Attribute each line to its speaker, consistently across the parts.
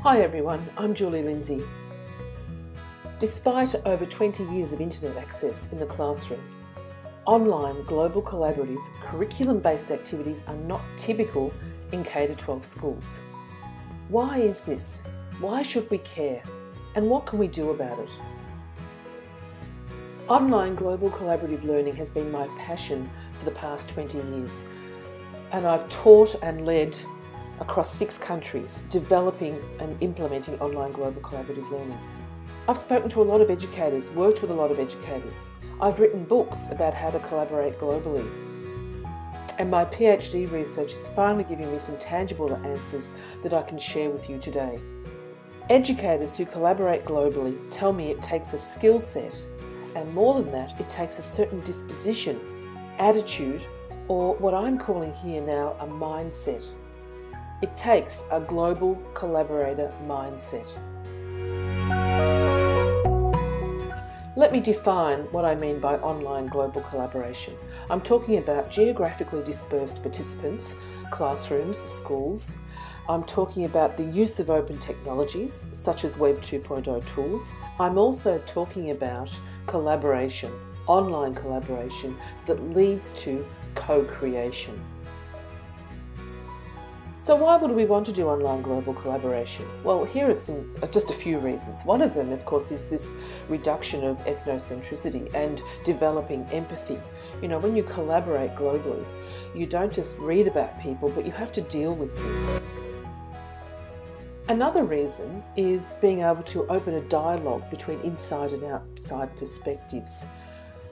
Speaker 1: Hi everyone, I'm Julie Lindsay. Despite over 20 years of internet access in the classroom, online global collaborative curriculum-based activities are not typical in K-12 schools. Why is this? Why should we care? And what can we do about it? Online global collaborative learning has been my passion for the past 20 years, and I've taught and led across 6 countries, developing and implementing online global collaborative learning. I've spoken to a lot of educators, worked with a lot of educators. I've written books about how to collaborate globally. And my PhD research is finally giving me some tangible answers that I can share with you today. Educators who collaborate globally tell me it takes a skill set, and more than that, it takes a certain disposition, attitude, or what I'm calling here now a mindset. It takes a global collaborator mindset. Let me define what I mean by online global collaboration. I'm talking about geographically dispersed participants, classrooms, schools. I'm talking about the use of open technologies, such as Web 2.0 tools. I'm also talking about collaboration, online collaboration that leads to co-creation. So why would we want to do online global collaboration? Well, here are just a few reasons. One of them, of course, is this reduction of ethnocentricity and developing empathy. You know, when you collaborate globally, you don't just read about people, but you have to deal with people. Another reason is being able to open a dialogue between inside and outside perspectives.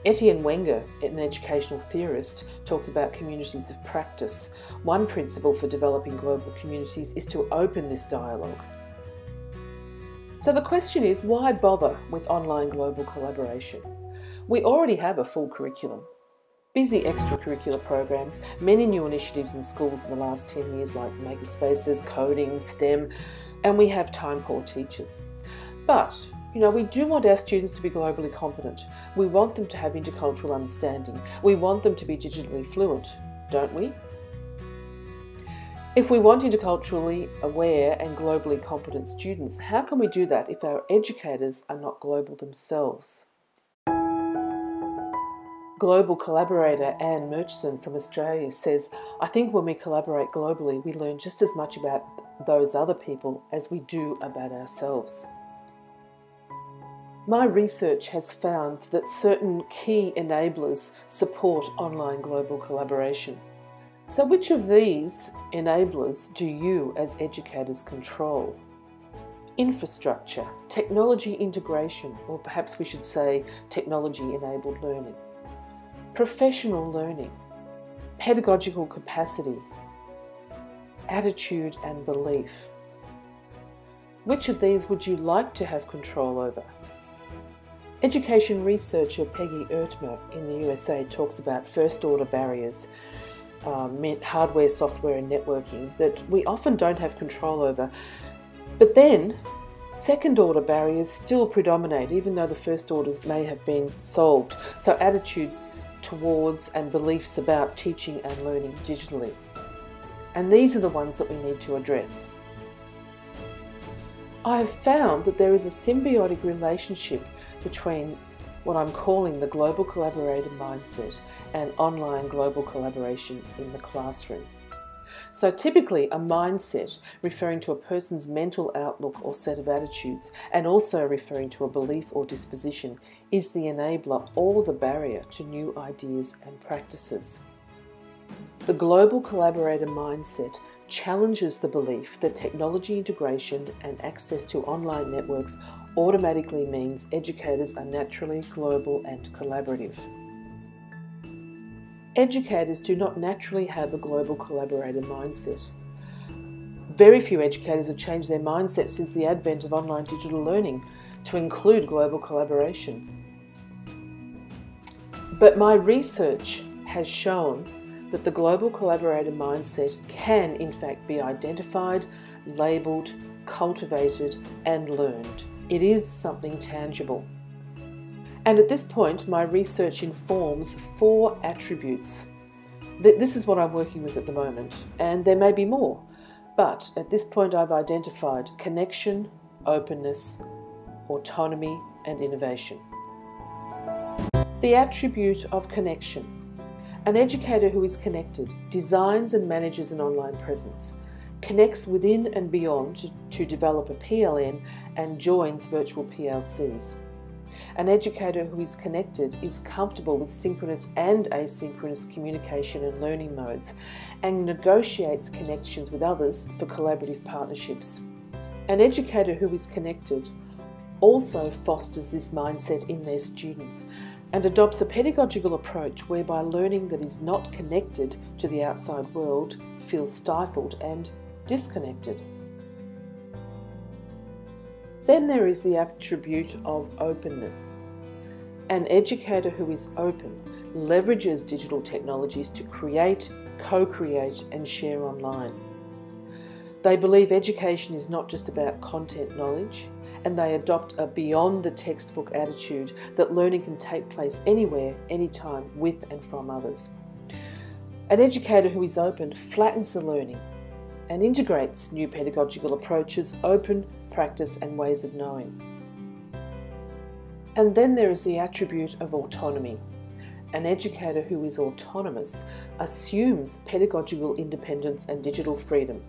Speaker 1: Etienne Wenger, an educational theorist, talks about communities of practice. One principle for developing global communities is to open this dialogue. So the question is, why bother with online global collaboration? We already have a full curriculum, busy extracurricular programs, many new initiatives in schools in the last 10 years like makerspaces, coding, STEM, and we have time-poor teachers. But we do want our students to be globally competent. We want them to have intercultural understanding. We want them to be digitally fluent, don't we? If we want interculturally aware and globally competent students, how can we do that if our educators are not global themselves? Global collaborator Anne Murchison from Australia says, "I think when we collaborate globally, we learn just as much about those other people as we do about ourselves." My research has found that certain key enablers support online global collaboration. So which of these enablers do you as educators control? Infrastructure, technology integration, or perhaps we should say technology-enabled learning. Professional learning, pedagogical capacity, attitude and belief. Which of these would you like to have control over? Education researcher Peggy Ertmer in the USA talks about first-order barriers, hardware, software and networking that we often don't have control over. But then, second-order barriers still predominate, even though the first orders may have been solved. So attitudes towards and beliefs about teaching and learning digitally. And these are the ones that we need to address. I have found that there is a symbiotic relationship between what I'm calling the global collaborator mindset and online global collaboration in the classroom. So typically a mindset referring to a person's mental outlook or set of attitudes, and also referring to a belief or disposition, is the enabler or the barrier to new ideas and practices. The global collaborator mindset challenges the belief that technology integration and access to online networks automatically means educators are naturally global and collaborative. Educators do not naturally have a global collaborator mindset. Very few educators have changed their mindset since the advent of online digital learning to include global collaboration. But my research has shown that the global collaborator mindset can in fact be identified, labelled, cultivated and learned. It is something tangible. And at this point, my research informs 4 attributes. This is what I'm working with at the moment, and there may be more. But at this point I've identified connection, openness, autonomy and innovation. The attribute of connection. An educator who is connected designs and manages an online presence, connects within and beyond to develop a PLN and joins virtual PLCs. An educator who is connected is comfortable with synchronous and asynchronous communication and learning modes and negotiates connections with others for collaborative partnerships. An educator who is connected also fosters this mindset in their students and adopts a pedagogical approach whereby learning that is not connected to the outside world feels stifled and disconnected. Then there is the attribute of openness. An educator who is open leverages digital technologies to create, co-create and share online. They believe education is not just about content knowledge, and they adopt a beyond the textbook attitude that learning can take place anywhere, anytime, with and from others. An educator who is open flattens the learning and integrates new pedagogical approaches, open practice and ways of knowing. And then there is the attribute of autonomy. An educator who is autonomous assumes pedagogical independence and digital freedom.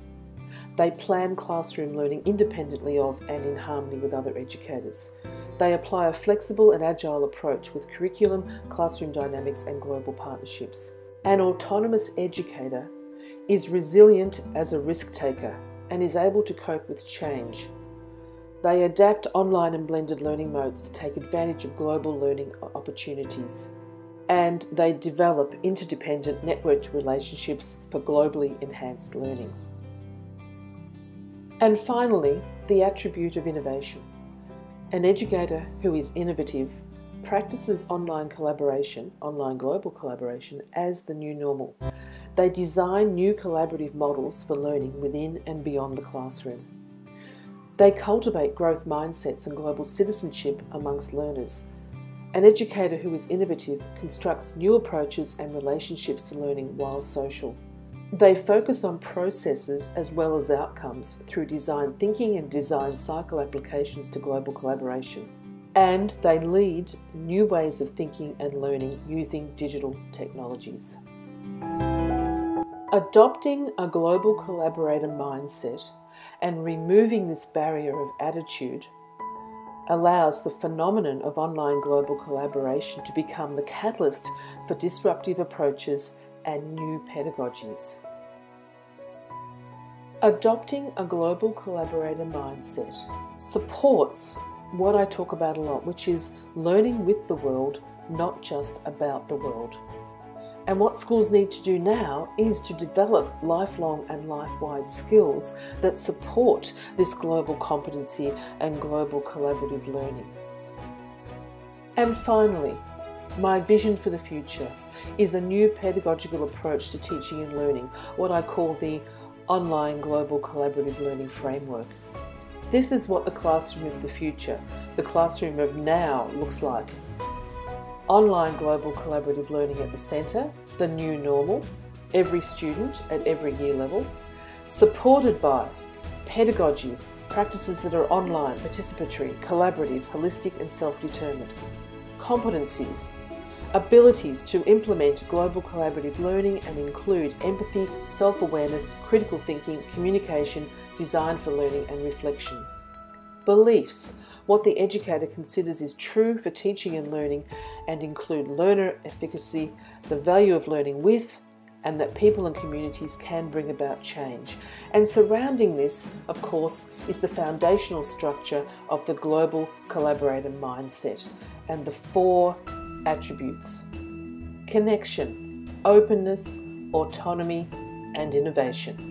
Speaker 1: They plan classroom learning independently of and in harmony with other educators. They apply a flexible and agile approach with curriculum, classroom dynamics and global partnerships. An autonomous educator is resilient as a risk taker and is able to cope with change. They adapt online and blended learning modes to take advantage of global learning opportunities. And they develop interdependent networked relationships for globally enhanced learning. And finally, the attribute of innovation. An educator who is innovative practices online collaboration, online global collaboration, as the new normal. They design new collaborative models for learning within and beyond the classroom. They cultivate growth mindsets and global citizenship amongst learners. An educator who is innovative constructs new approaches and relationships to learning while social. They focus on processes as well as outcomes through design thinking and design cycle applications to global collaboration. And they lead new ways of thinking and learning using digital technologies. Adopting a global collaborator mindset and removing this barrier of attitude allows the phenomenon of online global collaboration to become the catalyst for disruptive approaches and new pedagogies. Adopting a global collaborator mindset supports what I talk about a lot, which is learning with the world, not just about the world. And what schools need to do now is to develop lifelong and life-wide skills that support this global competency and global collaborative learning. And finally, my vision for the future is a new pedagogical approach to teaching and learning, what I call the online global collaborative learning framework. This is what the classroom of the future, the classroom of now, looks like. Online global collaborative learning at the centre, the new normal, every student at every year level, supported by pedagogies, practices that are online, participatory, collaborative, holistic and self-determined, competencies, abilities to implement global collaborative learning and include empathy, self-awareness, critical thinking, communication, design for learning and reflection. Beliefs, what the educator considers is true for teaching and learning and include learner efficacy, the value of learning with, and that people and communities can bring about change. And surrounding this, of course, is the foundational structure of the global collaborator mindset and the 4 attributes: connection, openness, autonomy, and innovation.